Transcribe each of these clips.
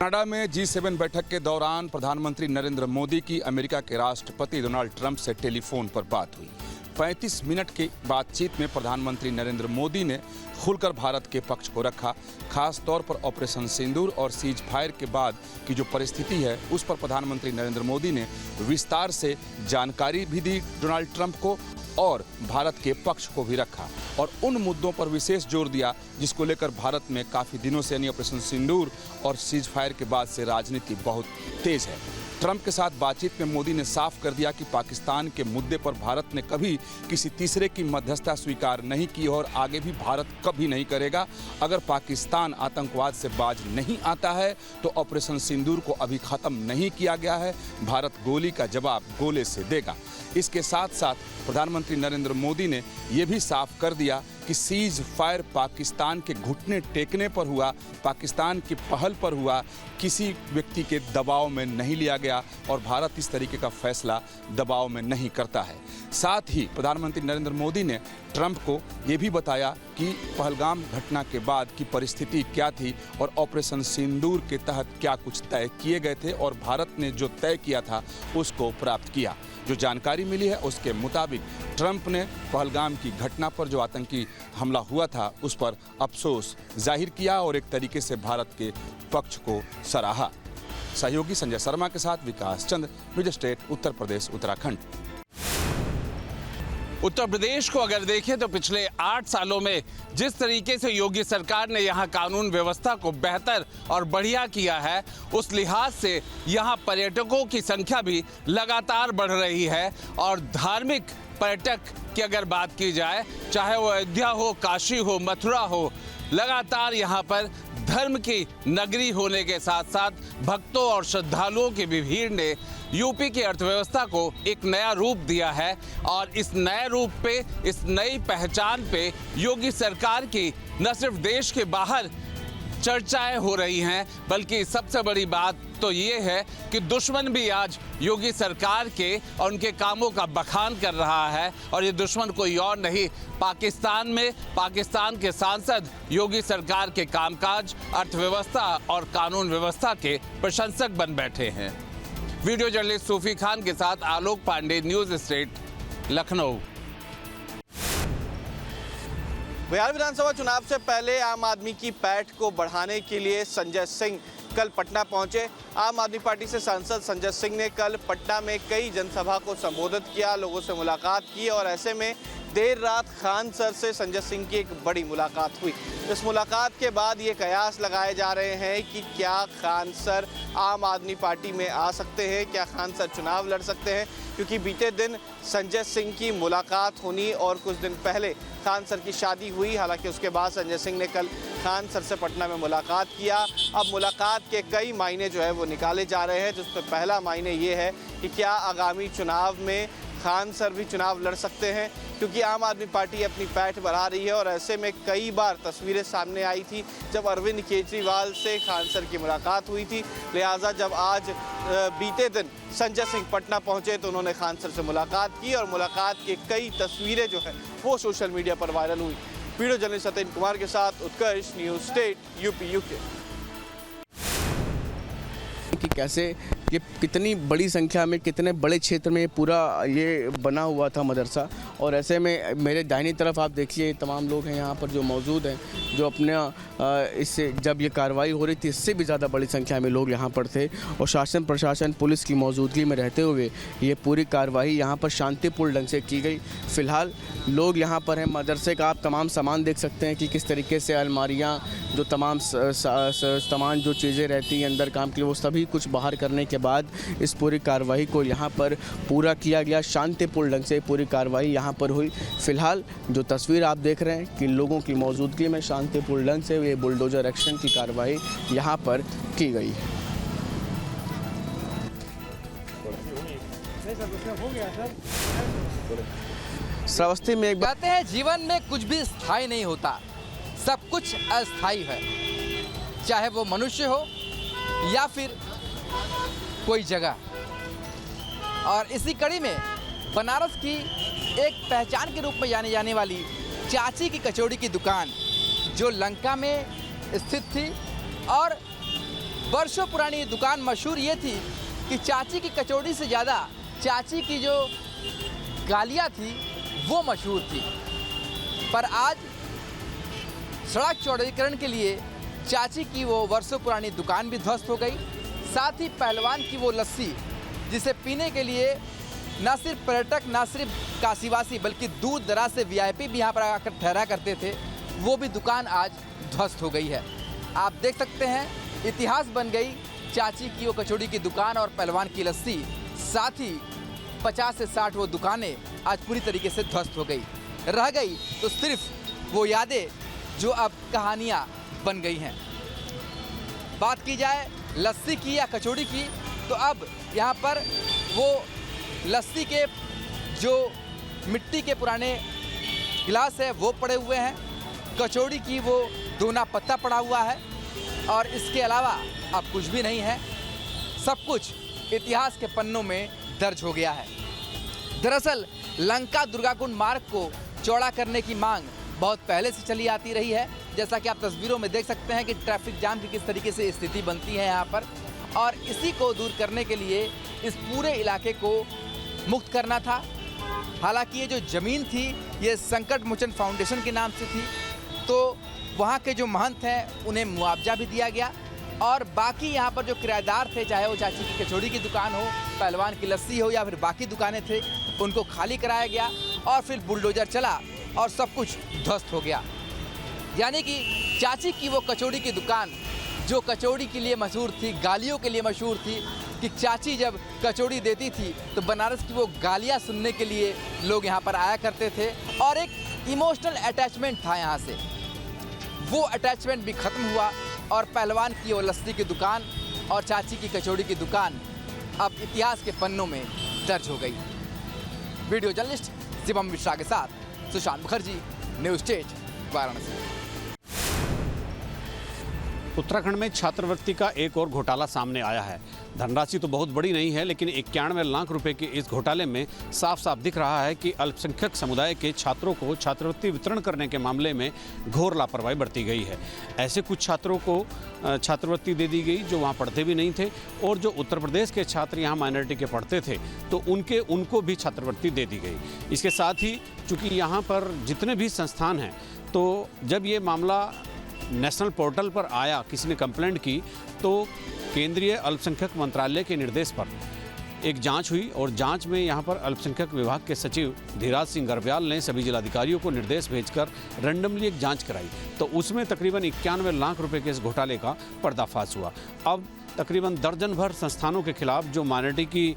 Canada में G7 बैठक के दौरान प्रधानमंत्री नरेंद्र मोदी की अमेरिका के राष्ट्रपति डोनाल्ड ट्रंप से टेलीफोन पर बात हुई। 35 मिनट की बातचीत में प्रधानमंत्री नरेंद्र मोदी ने खुलकर भारत के पक्ष को रखा। खास तौर पर ऑपरेशन सिंदूर और सीज फायर के बाद की जो परिस्थिति है उस पर प्रधानमंत्री नरेंद्र मोदी ने विस्तार से जानकारी भी दी डोनाल्ड ट्रंप को और भारत के पक्ष को भी रखा और उन मुद्दों पर विशेष जोर दिया जिसको लेकर भारत में काफ़ी दिनों से यानी ऑपरेशन सिंदूर और सीज फायर के बाद से राजनीति बहुत तेज है। ट्रंप के साथ बातचीत में मोदी ने साफ कर दिया कि पाकिस्तान के मुद्दे पर भारत ने कभी किसी तीसरे की मध्यस्थता स्वीकार नहीं की और आगे भी भारत कभी नहीं करेगा। अगर पाकिस्तान आतंकवाद से बाज नहीं आता है तो ऑपरेशन सिंदूर को अभी ख़त्म नहीं किया गया है, भारत गोली का जवाब गोले से देगा। इसके साथ साथ प्रधानमंत्री नरेंद्र मोदी ने यह भी साफ कर दिया कि सीज फायर पाकिस्तान के घुटने टेकने पर हुआ, पाकिस्तान की पहल पर हुआ, किसी व्यक्ति के दबाव में नहीं लिया गया और भारत इस तरीके का फैसला दबाव में नहीं करता है। साथ ही प्रधानमंत्री नरेंद्र मोदी ने ट्रंप को ये भी बताया कि पहलगाम घटना के बाद की परिस्थिति क्या थी और ऑपरेशन सिंदूर के तहत क्या कुछ तय किए गए थे और भारत ने जो तय किया था उसको प्राप्त किया। जो जानकारी मिली है उसके मुताबिक ट्रंप ने पहलगाम की घटना पर जो आतंकी हमला हुआ था उस पर अफसोस जाहिर किया और एक तरीके से भारत के पक्ष को सराहा। सहयोगी संजय शर्मा के साथ विकास चंद, न्यूज स्टेट, उत्तर प्रदेश, उत्तराखंड। उत्तर प्रदेश को अगर देखें तो पिछले 8 सालों में जिस तरीके से योगी सरकार ने यहाँ कानून व्यवस्था को बेहतर और बढ़िया किया है, उस लिहाज से यहाँ पर्यटकों की संख्या भी लगातार बढ़ रही है। और धार्मिक पर्यटक की अगर बात की जाए, चाहे वो अयोध्या हो, काशी हो, मथुरा हो, लगातार यहाँ पर धर्म की नगरी होने के साथ साथ भक्तों और श्रद्धालुओं की भी भीड़ ने यूपी की अर्थव्यवस्था को एक नया रूप दिया है। और इस नए रूप पे, इस नई पहचान पे योगी सरकार की न सिर्फ देश के बाहर चर्चाएं हो रही हैं, बल्कि सबसे बड़ी बात तो ये है कि दुश्मन भी आज योगी सरकार के और उनके कामों का बखान कर रहा है। और ये दुश्मन कोई और नहीं, पाकिस्तान में पाकिस्तान के सांसद योगी सरकार के कामकाज, अर्थव्यवस्था और कानून व्यवस्था के प्रशंसक बन बैठे हैं। वीडियो जर्नलिस्ट सूफी खान के साथ आलोक पांडे, न्यूज स्टेट, लखनऊ। बिहार विधानसभा चुनाव से पहले आम आदमी की पैठ को बढ़ाने के लिए संजय सिंह कल पटना पहुंचे। आम आदमी पार्टी से सांसद संजय सिंह ने कल पटना में कई जनसभा को संबोधित किया, लोगों से मुलाकात की और ऐसे में देर रात खान सर से संजय सिंह की एक बड़ी मुलाकात हुई। इस मुलाकात के बाद ये कयास लगाए जा रहे हैं कि क्या खान सर आम आदमी पार्टी में आ सकते हैं, क्या खान सर चुनाव लड़ सकते हैं, क्योंकि बीते दिन संजय सिंह की मुलाकात होनी और कुछ दिन पहले खान सर की शादी हुई। हालांकि उसके बाद संजय सिंह ने कल खान सर से पटना में मुलाकात किया। अब मुलाकात के कई मायने जो है वो निकाले जा रहे हैं, जिसमें पहला मायने ये है कि क्या आगामी चुनाव में खान सर भी चुनाव लड़ सकते हैं, क्योंकि आम आदमी पार्टी अपनी पैठ बढ़ा रही है। और ऐसे में कई बार तस्वीरें सामने आई थी जब अरविंद केजरीवाल से खान सर की मुलाकात हुई थी। लिहाजा जब आज बीते दिन संजय सिंह पटना पहुंचे तो उन्होंने खान सर से मुलाकात की और मुलाकात की कई तस्वीरें जो है वो सोशल मीडिया पर वायरल हुई। वीडियो जर्नलिस्ट सत्येंद्र कुमार के साथ उत्कर्ष, न्यूज स्टेट, यूपी, यूके। कि कैसे ये कितनी बड़ी संख्या में, कितने बड़े क्षेत्र में पूरा ये बना हुआ था मदरसा। और ऐसे में मेरे दाहिनी तरफ आप देखिए तमाम लोग हैं यहाँ पर जो मौजूद हैं, जो अपने इससे जब ये कार्रवाई हो रही थी इससे भी ज़्यादा बड़ी संख्या में लोग यहाँ पर थे। और शासन प्रशासन पुलिस की मौजूदगी में रहते हुए ये पूरी कार्रवाई यहाँ पर शांतिपूर्ण ढंग से की गई। फ़िलहाल लोग यहाँ पर हैं। मदरसे का आप तमाम सामान देख सकते हैं कि किस तरीके से अलमारियाँ, जो तमाम सामान जो चीज़ें रहती हैं अंदर काम के लिए, वो सभी कुछ बाहर करने के बाद इस पूरी कार्रवाई को यहाँ पर पूरा किया गया। शांतिपूर्ण ढंग से पूरी कार्रवाई यहाँ पर हुई। फ़िलहाल जो तस्वीर आप देख रहे हैं कि लोगों की मौजूदगी में शांतिपूर्ण ढंग से ये बुलडोजर एक्शन की कार्रवाई यहाँ पर की गई है। श्रावस्ती में एक कहते हैं जीवन में कुछ भी स्थायी नहीं होता, सब कुछ अस्थायी है, चाहे वो मनुष्य हो या फिर कोई जगह। और इसी कड़ी में बनारस की एक पहचान के रूप में जानी जाने वाली चाची की कचौड़ी की दुकान, जो लंका में स्थित थी और वर्षों पुरानी ये दुकान मशहूर ये थी कि चाची की कचौड़ी से ज़्यादा चाची की जो गालियाँ थी वो मशहूर थी। पर आज सड़क चौड़ीकरण के लिए चाची की वो वर्षों पुरानी दुकान भी ध्वस्त हो गई। साथ ही पहलवान की वो लस्सी जिसे पीने के लिए न सिर्फ पर्यटक न सिर्फ काशीवासी बल्कि दूर दराज से वीआईपी भी यहाँ पर आकर ठहरा करते थे, वो भी दुकान आज ध्वस्त हो गई है। आप देख सकते हैं इतिहास बन गई चाची की वो कचौड़ी की दुकान और पहलवान की लस्सी। साथ ही 50 से 60 वो दुकानें आज पूरी तरीके से ध्वस्त हो गई। रह गई तो सिर्फ वो यादें जो अब कहानियाँ बन गई हैं। बात की जाए लस्सी की या कचौड़ी की तो अब यहाँ पर वो लस्सी के जो मिट्टी के पुराने गिलास है वो पड़े हुए हैं, कचौड़ी की वो दोना पत्ता पड़ा हुआ है और इसके अलावा अब कुछ भी नहीं है। सब कुछ इतिहास के पन्नों में दर्ज हो गया है। दरअसल लंका दुर्गाकुंड मार्ग को चौड़ा करने की मांग बहुत पहले से चली आती रही है। जैसा कि आप तस्वीरों में देख सकते हैं कि ट्रैफिक जाम की किस तरीके से स्थिति बनती है यहाँ पर, और इसी को दूर करने के लिए इस पूरे इलाके को मुक्त करना था। हालांकि ये जो ज़मीन थी ये संकट मोचन फाउंडेशन के नाम से थी, तो वहाँ के जो महंत हैं उन्हें मुआवजा भी दिया गया और बाकी यहाँ पर जो किराएदार थे, चाहे वो चाची की कचौड़ी की दुकान हो, पहलवान की लस्सी हो या फिर बाकी दुकानें थे, उनको खाली कराया गया और फिर बुलडोजर चला और सब कुछ ध्वस्त हो गया। यानी कि चाची की वो कचौड़ी की दुकान जो कचौड़ी के लिए मशहूर थी, गालियों के लिए मशहूर थी कि चाची जब कचौड़ी देती थी तो बनारस की वो गालियाँ सुनने के लिए लोग यहाँ पर आया करते थे और एक इमोशनल अटैचमेंट था यहाँ से। वो अटैचमेंट भी ख़त्म हुआ और पहलवान की वो लस्सी की दुकान और चाची की कचौड़ी की दुकान अब इतिहास के पन्नों में दर्ज हो गई। वीडियो जर्नलिस्ट शिवम मिश्रा के साथ सुशांत मुखर्जी, न्यूज़ स्टेट, वाराणसी। उत्तराखंड में छात्रवृत्ति का एक और घोटाला सामने आया है। धनराशि तो बहुत बड़ी नहीं है, लेकिन 91 लाख रुपए के इस घोटाले में साफ साफ दिख रहा है कि अल्पसंख्यक समुदाय के छात्रों को छात्रवृत्ति वितरण करने के मामले में घोर लापरवाही बरती गई है। ऐसे कुछ छात्रों को छात्रवृत्ति दे दी गई जो वहाँ पढ़ते भी नहीं थे, और जो उत्तर प्रदेश के छात्र यहाँ माइनॉरिटी के पढ़ते थे तो उनको भी छात्रवृत्ति दे दी गई। इसके साथ ही चूँकि यहाँ पर जितने भी संस्थान हैं, तो जब ये मामला नेशनल पोर्टल पर आया, किसी ने कंप्लेंट की, तो केंद्रीय अल्पसंख्यक मंत्रालय के निर्देश पर एक जांच हुई और जांच में यहां पर अल्पसंख्यक विभाग के सचिव धीराज सिंह गर्ब्याल ने सभी जिलाधिकारियों को निर्देश भेजकर रैंडमली एक जांच कराई, तो उसमें तकरीबन 91 लाख रुपए के इस घोटाले का पर्दाफाश हुआ। अब तकरीबन दर्जन भर संस्थानों के खिलाफ जो माइनॉरिटी की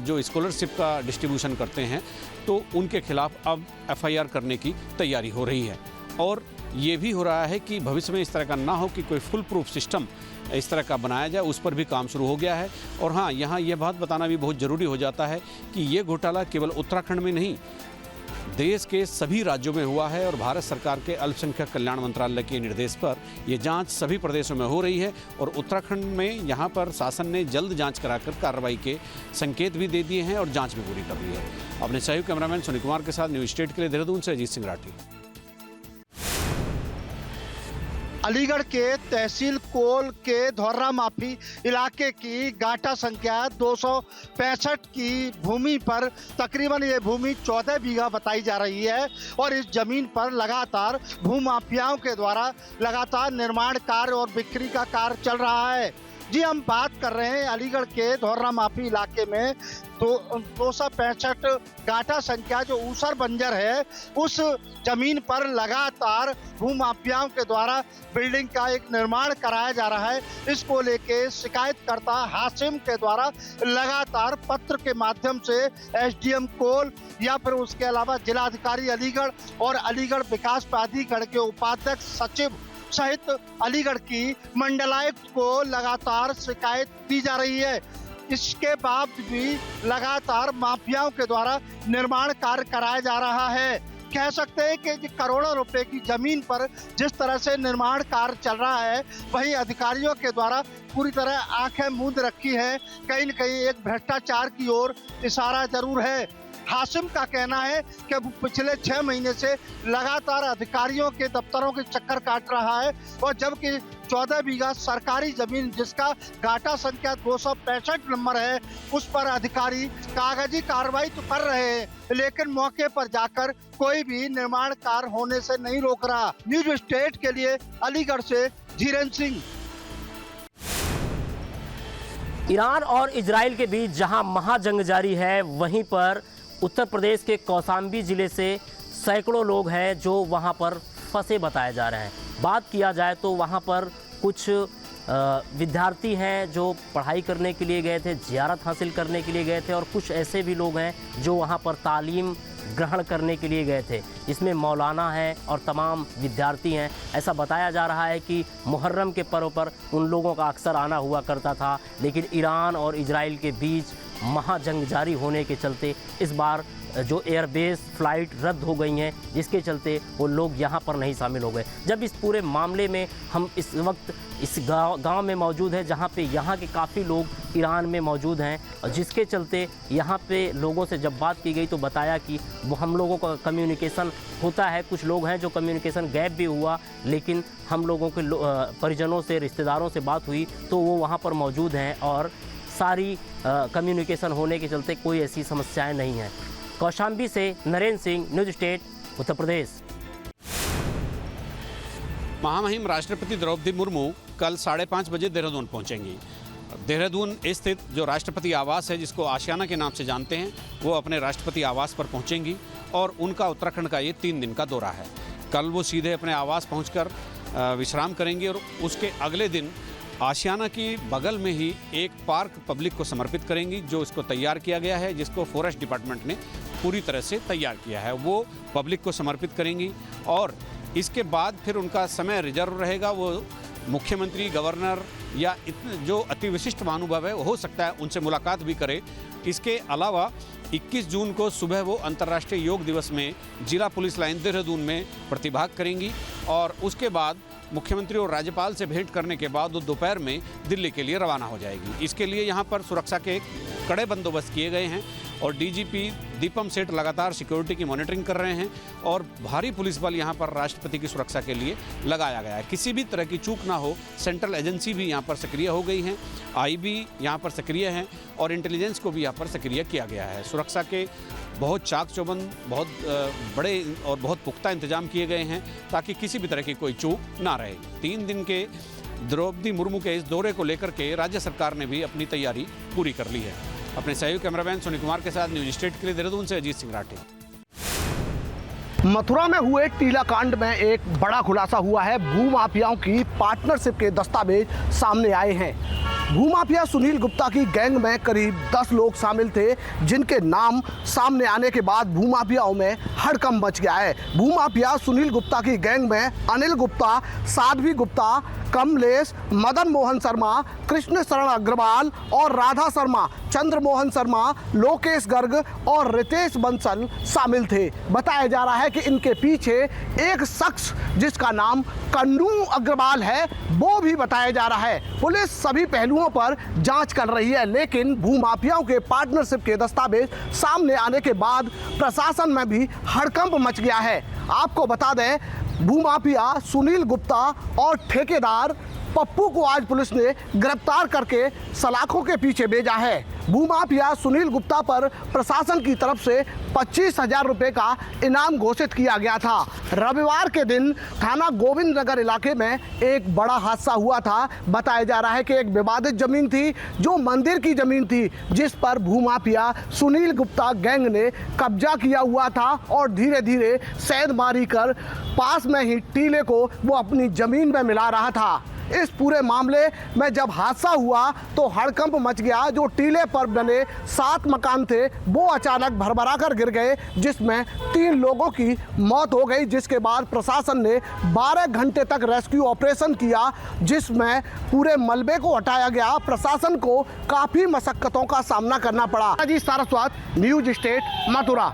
जो स्कॉलरशिप का डिस्ट्रीब्यूशन करते हैं, तो उनके खिलाफ अब FIR करने की तैयारी हो रही है। और ये भी हो रहा है कि भविष्य में इस तरह का ना हो कि कोई फुल प्रूफ सिस्टम इस तरह का बनाया जाए, उस पर भी काम शुरू हो गया है। और हाँ, यहाँ ये बात बताना भी बहुत ज़रूरी हो जाता है कि ये घोटाला केवल उत्तराखंड में नहीं, देश के सभी राज्यों में हुआ है और भारत सरकार के अल्पसंख्यक कल्याण मंत्रालय के निर्देश पर यह जांच सभी प्रदेशों में हो रही है। और उत्तराखंड में यहाँ पर शासन ने जल्द जांच कराकर कार्रवाई के संकेत भी दे दिए हैं और जांच भी पूरी कर दी है। अपने सहयोगी कैमरामैन सुनील कुमार के साथ न्यूज़ स्टेट के लिए देहरादून से अजीत सिंह राठी। अलीगढ़ के तहसील कोल के धौर्रा माफी इलाके की गाटा संख्या 265 की भूमि पर तकरीबन ये भूमि 14 बीघा बताई जा रही है और इस जमीन पर लगातार भूमाफियाओं के द्वारा लगातार निर्माण कार्य और बिक्री का कार्य चल रहा है। जी, हम बात कर रहे हैं अलीगढ़ के धौर्रा माफी इलाके में तो 265 गाटा संख्या जो ऊसर बंजर है, उस जमीन पर लगातार भूमाफियाओं के द्वारा बिल्डिंग का एक निर्माण कराया जा रहा है। इसको लेके शिकायतकर्ता हाशिम के द्वारा लगातार पत्र के माध्यम से SDM कोल या फिर उसके अलावा जिलाधिकारी अलीगढ़ और अलीगढ़ विकास प्राधिकरण के उपाध्यक्ष सचिव सहित अलीगढ़ की मंडलायुक्त को लगातार शिकायत दी जा रही है। इसके बाद भी लगातार माफियाओं के द्वारा निर्माण कार्य कराया जा रहा है। कह सकते हैं कि करोड़ों रुपए की जमीन पर जिस तरह से निर्माण कार्य चल रहा है, वहीं अधिकारियों के द्वारा पूरी तरह आंखें मूंद रखी है। कहीं न कहीं एक भ्रष्टाचार की ओर इशारा जरूर है। हाशिम का कहना है कि वो पिछले 6 महीने से लगातार अधिकारियों के दफ्तरों के चक्कर काट रहा है और जबकि 14 बीघा सरकारी जमीन जिसका गाटा संख्या 265 नंबर है उस पर अधिकारी कागजी कार्रवाई तो कर रहे हैं लेकिन मौके पर जाकर कोई भी निर्माण कार्य होने से नहीं रोक रहा। न्यूज स्टेट के लिए अलीगढ़ से धीरेन्द्र सिंह। ईरान और इजराइल के बीच जहां महाजंग जारी है, वहीं पर उत्तर प्रदेश के कौशाम्बी जिले से सैकड़ों लोग हैं जो वहां पर फंसे बताए जा रहे हैं। बात किया जाए तो वहां पर कुछ विद्यार्थी हैं जो पढ़ाई करने के लिए गए थे, ज़ियारत हासिल करने के लिए गए थे, और कुछ ऐसे भी लोग हैं जो वहां पर तालीम ग्रहण करने के लिए गए थे। इसमें मौलाना हैं और तमाम विद्यार्थी हैं। ऐसा बताया जा रहा है कि मुहर्रम के पर्व पर उन लोगों का अक्सर आना हुआ करता था, लेकिन ईरान और इजराइल के बीच महाजंग जारी होने के चलते इस बार जो एयरबेस फ़्लाइट रद्द हो गई हैं, जिसके चलते वो लोग यहाँ पर नहीं शामिल हो गए। जब इस पूरे मामले में हम इस वक्त इस गांव में मौजूद हैं जहाँ पे यहाँ के काफ़ी लोग ईरान में मौजूद हैं, और जिसके चलते यहाँ पे लोगों से जब बात की गई तो बताया कि वो हम लोगों का कम्युनिकेशन होता है। कुछ लोग हैं जो कम्युनिकेशन गैप भी हुआ, लेकिन हम लोगों के परिजनों से, रिश्तेदारों से बात हुई तो वो वहाँ पर मौजूद हैं और सारी कम्युनिकेशन होने के चलते कोई ऐसी समस्याएँ नहीं हैं। कौशाम्बी से नरेंद्र सिंह, न्यूज स्टेट, उत्तर प्रदेश। महामहिम राष्ट्रपति द्रौपदी मुर्मू कल 5:30 बजे देहरादून पहुंचेंगी। देहरादून स्थित जो राष्ट्रपति आवास है, जिसको आशियाना के नाम से जानते हैं, वो अपने राष्ट्रपति आवास पर पहुंचेंगी और उनका उत्तराखंड का ये 3 दिन का दौरा है। कल वो सीधे अपने आवास पहुंचकर विश्राम करेंगे और उसके अगले दिन आशियाना की बगल में ही एक पार्क पब्लिक को समर्पित करेंगी, जो इसको तैयार किया गया है, जिसको फॉरेस्ट डिपार्टमेंट ने पूरी तरह से तैयार किया है। वो पब्लिक को समर्पित करेंगी और इसके बाद फिर उनका समय रिजर्व रहेगा। वो मुख्यमंत्री, गवर्नर या जो अति विशिष्ट महानुभाव है, हो सकता है उनसे मुलाकात भी करे। इसके अलावा 21 जून को सुबह वो अंतर्राष्ट्रीय योग दिवस में जिला पुलिस लाइन देहरादून में प्रतिभाग करेंगी और उसके बाद मुख्यमंत्री और राज्यपाल से भेंट करने के बाद वो दोपहर में दिल्ली के लिए रवाना हो जाएगी। इसके लिए यहाँ पर सुरक्षा के कड़े बंदोबस्त किए गए हैं और डीजीपी दीपम सेठ लगातार सिक्योरिटी की मॉनिटरिंग कर रहे हैं और भारी पुलिस बल यहाँ पर राष्ट्रपति की सुरक्षा के लिए लगाया गया है। किसी भी तरह की चूक ना हो, सेंट्रल एजेंसी भी यहाँ पर सक्रिय हो गई हैं, आईबी यहाँ पर सक्रिय हैं और इंटेलिजेंस को भी यहाँ पर सक्रिय किया गया है। सुरक्षा के बहुत चाक चौबंद, बहुत बड़े और बहुत पुख्ता इंतजाम किए गए हैं ताकि किसी भी तरह की कोई चूक ना रहे। 3 दिन के द्रौपदी मुर्मू के इस दौरे को लेकर के राज्य सरकार ने भी अपनी तैयारी पूरी कर ली है। अपने सहयोगी कैमरामैन सुनील कुमार के साथ न्यूज स्टेट के लिए देहरादून से अजीत सिंह राठी। मथुरा में हुए टीला कांड में एक बड़ा खुलासा हुआ है। भूमाफियाओं की पार्टनरशिप के दस्तावेज सामने आए हैं। भूमाफिया सुनील गुप्ता की गैंग में करीब 10 लोग शामिल थे, जिनके नाम सामने आने के बाद भूमाफियाओं में हड़कंप मच गया है। भूमाफिया सुनील गुप्ता की गैंग में अनिल गुप्ता, साध्वी गुप्ता, कमलेश, मदन मोहन शर्मा, कृष्ण शरण अग्रवाल और राधा शर्मा, चंद्र मोहन शर्मा, लोकेश गर्ग और रितेश बंसल शामिल थे। बताया जा रहा है कि इनके पीछे एक शख्स जिसका नाम कन्नू अग्रवाल है वो भी बताया जा रहा है। पुलिस सभी पहलुओं पर जांच कर रही है, लेकिन भूमाफियाओं के पार्टनरशिप के दस्तावेज सामने आने के बाद प्रशासन में भी हड़कंप मच गया है। आपको बता दें, भूमाफिया सुनील गुप्ता और ठेकेदार पप्पू को आज पुलिस ने गिरफ्तार करके सलाखों के पीछे भेजा है। भूमाफिया सुनील गुप्ता पर प्रशासन की तरफ से 25,000 रुपये का इनाम घोषित किया गया था। रविवार के दिन थाना गोविंद नगर इलाके में एक बड़ा हादसा हुआ था। बताया जा रहा है कि एक विवादित जमीन थी जो मंदिर की जमीन थी, जिस पर भूमाफिया सुनील गुप्ता गैंग ने कब्जा किया हुआ था और धीरे धीरे सेंधमारी कर पास में ही टीले को वो अपनी जमीन में मिला रहा था। इस पूरे मामले में जब हादसा हुआ तो हड़कंप मच गया। जो टीले पर बने 7 मकान थे वो अचानक भरभरा कर गिर गए, जिसमें 3 लोगों की मौत हो गई, जिसके बाद प्रशासन ने 12 घंटे तक रेस्क्यू ऑपरेशन किया, जिसमें पूरे मलबे को हटाया गया। प्रशासन को काफ़ी मशक्कतों का सामना करना पड़ा। Ajit Saraswat, news state, Mathura.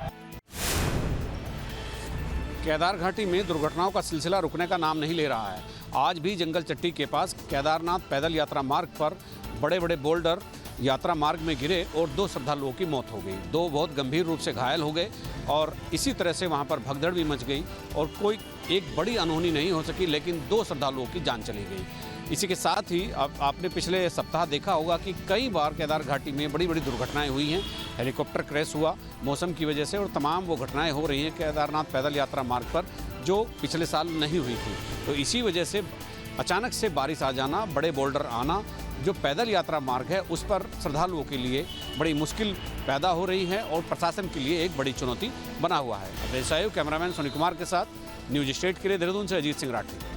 केदार घाटी में दुर्घटनाओं का सिलसिला रुकने का नाम नहीं ले रहा है। आज भी जंगल चट्टी के पास केदारनाथ पैदल यात्रा मार्ग पर बड़े बड़े बोल्डर यात्रा मार्ग में गिरे और 2 श्रद्धालुओं की मौत हो गई। 2 बहुत गंभीर रूप से घायल हो गए और इसी तरह से वहाँ पर भगदड़ भी मच गई और कोई एक बड़ी अनहोनी नहीं हो सकी, लेकिन 2 श्रद्धालुओं की जान चली गई। इसी के साथ ही आपने पिछले सप्ताह देखा होगा कि कई बार केदार घाटी में बड़ी बड़ी दुर्घटनाएं हुई हैं। हेलीकॉप्टर क्रैश हुआ मौसम की वजह से और तमाम वो घटनाएं हो रही हैं केदारनाथ पैदल यात्रा मार्ग पर जो पिछले साल नहीं हुई थी। तो इसी वजह से अचानक से बारिश आ जाना, बड़े बोल्डर आना, जो पैदल यात्रा मार्ग है उस पर श्रद्धालुओं के लिए बड़ी मुश्किल पैदा हो रही है और प्रशासन के लिए एक बड़ी चुनौती बना हुआ है। अपने सहयोग कैमरामैन सोनी कुमार के साथ न्यूज स्टेट के लिए देहरादून से अजीत सिंह राठी।